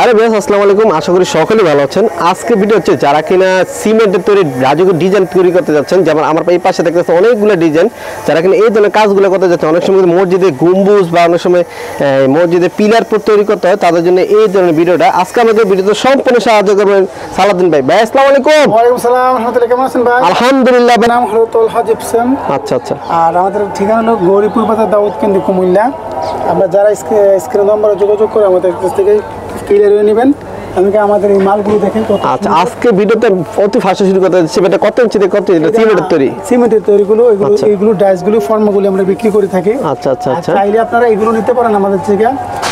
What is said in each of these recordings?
আরে বেশ আসসালামু আলাইকুম, আশা করি সকলেই ভালো আছেন। আজকে ভিডিও হচ্ছে যারা কিনা সিমেন্টের তৈরি রাজুকের ডিজাইন তৈরি করতে যাচ্ছেন, যেমন আমার এই পাশে দেখতেছে অনেকগুলো ডিজাইন, যারা কিনা এই ধরনের কাজগুলো করতে যাচ্ছেন। অনেক সময় মসজিদে গম্বুজ বা অনেক সময় মসজিদে পিলার তৈরি করতে হয়, তাদের জন্য এই ধরনের ভিডিওটা। আজকে আমাদের ভিডিওতে সম্পূর্ণ সাহায্য করবেন সালাউদ্দিন ভাই। ভাই আসসালামু আলাইকুম। ওয়ালাইকুম আসসালাম, রাহমাতুল্লাহ। কেমন আছেন ভাই? আলহামদুলিল্লাহ। নাম হলো তোলহা জিপসাম। আচ্ছা আচ্ছা। আর আমাদের ঠিকানা হলো গৌরীপুর বাজার দাউদকান্দি কুমিল্লা। আমরা যারা স্ক্রিন নম্বরে যোগাযোগ করে আমাদের কাছ থেকে ক্লিয়ার হয়ে নেবেন। আমাকে আমাদের এই মালগুলো দেখেন কত। আচ্ছা, আজকে ভিডিওতে অতি ফার্স্ট শুরু করতে যাচ্ছি। এটা কত ইঞ্চি থেকে কত ইঞ্চি সিমেন্টের তৈরি? সিমেন্টের তৈরিগুলো, এইগুলো ডাইসগুলো, ফর্মগুলো আমরা বিক্রি করে থাকি। আচ্ছা আচ্ছা আচ্ছা। চাইলে আপনারা এগুলো নিতে পারেন আমাদের থেকে,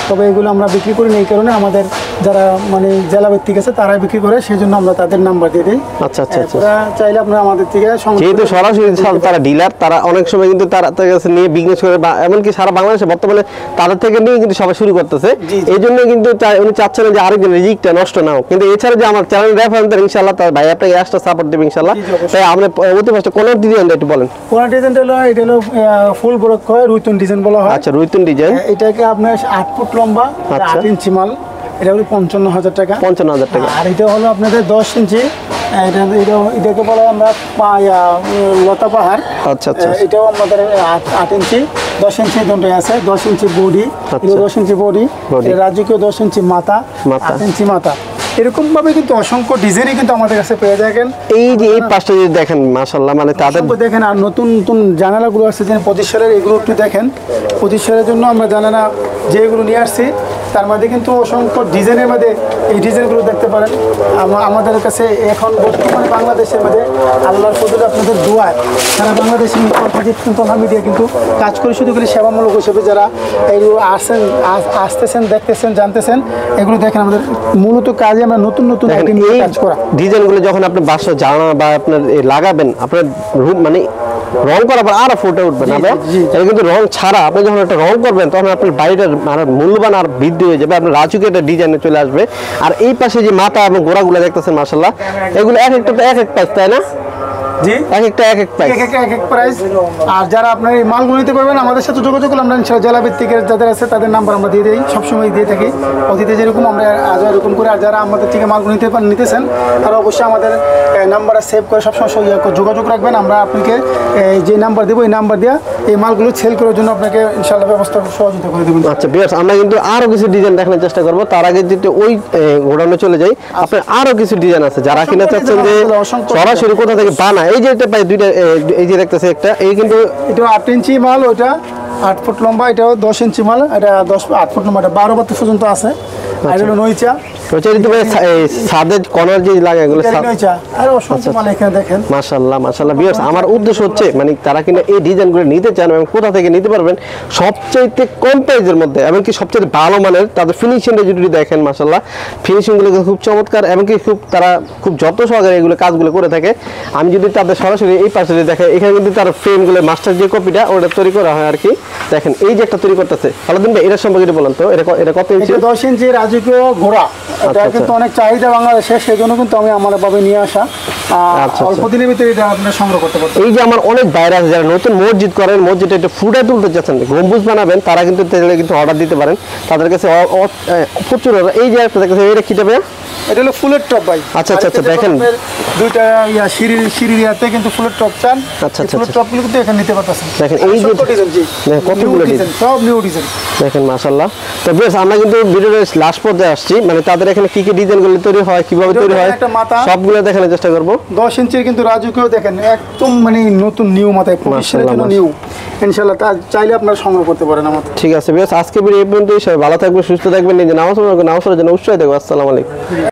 তবে এগুলো আমরা বিক্রি করি না। এই কারণে আমাদের যারা মানে জেলা ভিত্তিক আছে তারাই বিক্রি করে, সেই জন্য আমরা তাদের নাম্বার দিয়ে দিই। আচ্ছা আচ্ছা আচ্ছা। চাইলে আপনারা আমাদের থেকে যেহেতু সরাসরি তারা ডিলার, তারা অনেক সময় কিন্তু তারা কাছে নিয়ে বিজনেস করে, বা এমনকি সারা বাংলাদেশে বর্তমানে তাদের থেকে নিয়ে কিন্তু সবাই শুরু করতেছে। এই জন্য কিন্তু উনি চাচ্ছেন যে আরেকজন রিজিকটা নষ্ট না হোক। কিন্তু এছাড়া যে আমার চ্যানেল রেফারেন্স ইনশাআল্লাহ তার ভাই আপনাকে এক্সট্রা সাপোর্ট দেবে ইনশাআল্লাহ। তাই আমরা অতি ফার্স্ট কোন ডিজাইনটা একটু বলেন। কোন ডিজাইন হলো, এটা হলো ফুল ব্লক হয়, রুইতুন ডিজাইন বলা হয়। আচ্ছা, রুইতুন ডিজাইন। এটাকে আপনার 8 ফুট লম্বা, 8 ইঞ্চি মাল। এটা হলো 55,000 টাকা। 55,000 টাকা। আর এটা হলো আপনাদের 10 ইঞ্চি। এটাকে বলা হয় আমরা লতা পাহাড়। আচ্ছা আচ্ছা। এটাও আমাদের 8 ইঞ্চি, 10 ইঞ্চি দুটোই আছে। 10 ইঞ্চি বডি, 10 ইঞ্চি বডি। রাজুকেও 10 ইঞ্চি মাথা, 8 ইঞ্চি মাথা। এরকম ভাবে কিন্তু অসংখ্য ডিজাইনই কিন্তু আমাদের কাছে পেয়ে যাবেন। এই যে এই পাশটা যদি দেখেন মাশাআল্লাহ, মানে তাদের দেখেন। আর নতুন নতুন জানালাগুলো আসছে, যে 25 সালের, এগুলো একটু দেখেন। 25 সালের জন্য আমরা জানালা যেগুলো নিয়ে আসছি, তার মধ্যে কিন্তু অসংখ্য ডিজাইনের মধ্যে এই ডিজাইনগুলো দেখতে পারেন আমাদের কাছে। এখন বর্তমানে বাংলাদেশের মধ্যে আল্লাহর ফজলে আপনাদের দোয়ায় সারা বাংলাদেশে মিডিয়া কিন্তু কাজ করে, শুধু করে সেবামূলক হিসেবে যারা এইগুলো আসতেছেন, দেখতেছেন, জানতেছেন, এগুলো দেখেন। আমাদের মূলত কাজে আমরা নতুন নতুন কাজ করা ডিজাইনগুলো যখন আপনি বাসা জানা বা আপনার লাগাবেন, আপনার রুম মানে রং করার পর আরো ফুটে উঠবে না। এটা কিন্তু রং ছাড়া আপনি যখন একটা রং করবেন, তখন আপনার বাড়িটার মানে মূল্যবান আর বৃদ্ধি হয়ে যাবে। আপনার রাজুকে একটা ডিজাইনে চলে আসবে। আর এই পাশে যে মাথা এবং গোড়াগুলো দেখতেছেন মাশাআল্লাহ, এগুলো এক একটা এক এক প্রাইস, তাই না? জি, এক এক প্রাইস। আর যারা আপনার এই মালগুলো নিতে পারবেন, আমাদের সাথে যোগাযোগ করলে আমরা জেলা ভিত্তিকের যাদের আছে তাদের নাম্বার আমরা দিয়ে দিই, সবসময় দিয়ে থাকি। অতীতে যেরকম আমরা আজ এরকম করে। আর যারা আমাদের থেকে মালগুলো নিতেছেন, তারা অবশ্যই আমাদের নাম্বারটা সেভ করে সবসময় যোগাযোগ রাখবেন। আমরা আপনাকে যে নাম্বার দেবো, এই নাম্বার দিয়ে এই মালগুলো সেল করার জন্য আপনাকে ইনশাআল্লাহ ব্যবস্থা সহযোগিতা করে দেবেন। আচ্ছা বেশ, আমরা কিন্তু আরো কিছু ডিজাইন দেখানোর চেষ্টা করবো। তার আগে যদি ওই গোডাউনে চলে যাই, আপনার আরো কিছু ডিজাইন আছে যারা কিনা চাচ্ছেন যে সরাসরি কোথা থেকে বানায়। এই যে এটা প্রায় দুইটা, এই যে দেখতেছে একটা, এই কিন্তু এটা 8 ইঞ্চি মাল, ওইটা 8 ফুট লম্বা, এটাও 10 ইঞ্চি মাল। এটা 8 ফুট লম্বা, এটা 12 পর্যন্ত আছে। আর এটা নইচা, আমার উদ্দেশ্য হচ্ছে মানে তারা কিনা এই ডিজাইনগুলো নিতে চান এবং কোথা থেকে নিতে পারবেন সবচাইতে কম প্রাইসের মধ্যে, এমনকি সবচেয়ে ভালো মানের। তাদের ফিনিশিংটা যদি দেখেন মাশাআল্লাহ, ফিনিশিংগুলো খুব চমৎকার, এমনকি তারা খুব যত্ন সহকারে এগুলো কাজগুলো করে থাকে। আমি যদি তাদের সরাসরি এই পাশে দেখে, এখানে কিন্তু তার ফ্রেমগুলো মাস্টার যে কপিটা ওটা তৈরি করা হয় আর কি। দেখেন এই যে একটা তৈরি করতেছে। সালাউদ্দিন ভাই, এটা সম্পর্কে বলেন তো, এটা কত ইঞ্চি? 10 ইঞ্চি রাজকীয় ঘোড়া। এটা কিন্তু অনেক চাহিদা বাংলাদেশে, সেই জন্য কিন্তু আমি আমার ভাবে নিয়ে আসা। অল্প দিনের ভিতরে এটা আপনারা সংগ্রহ করতে পারবেন। এই যে আমার অনেক বাইরে আছে যারা নতুন মসজিদ করেন, মসজিদটা একটু ফুটে তুলতে চাচ্ছেন, গম্বুজ বানাবেন, তারা কিন্তু অর্ডার দিতে পারেন। তাদের কাছে প্রচুর। এই যে একটা দেখেন, এটা কি টাকা? এটা হলো ফুলের টপ ভাই। আচ্ছা আচ্ছা আচ্ছা। দেখেন দুইটা সিঁড়িতে কিন্তু ফুলের টপ চান। আচ্ছা আচ্ছা। ফুলের টপগুলো কিন্তু এখানে নিতে পারতেছেন। দেখেন এই যে কতগুলো ডিজাইন, সব নিউ ডিজাইন দেখেন মাশাআল্লাহ। তো বেশ, আমরা কিন্তু ভিডিওর লাস্ট পর্যায়ে আসছি, মানে তাদের এখানে কি কি ডিজাইনগুলো তৈরি হয়, কিভাবে তৈরি হয়, সবগুলো দেখানোর চেষ্টা করব। 10 ইঞ্চির কিন্তু রাজুকেও দেখেন একদম মানে নতুন নিউ মাথায়, মাশাআল্লাহ নিউ। ইনশাআল্লাহ চাইলে আপনারা সংগ্রহ করতে পারেন আমাদের। ঠিক আছে বেশ, আজকে ভিডিও এই পর্যন্তই। সবাই ভালো থাকবেন, সুস্থ থাকবেন, নিজে নামাজ পড়বেন, নামাজ পড়ার জন্য উৎসাহ থাকবেন। আসসালামু আলাইকুম।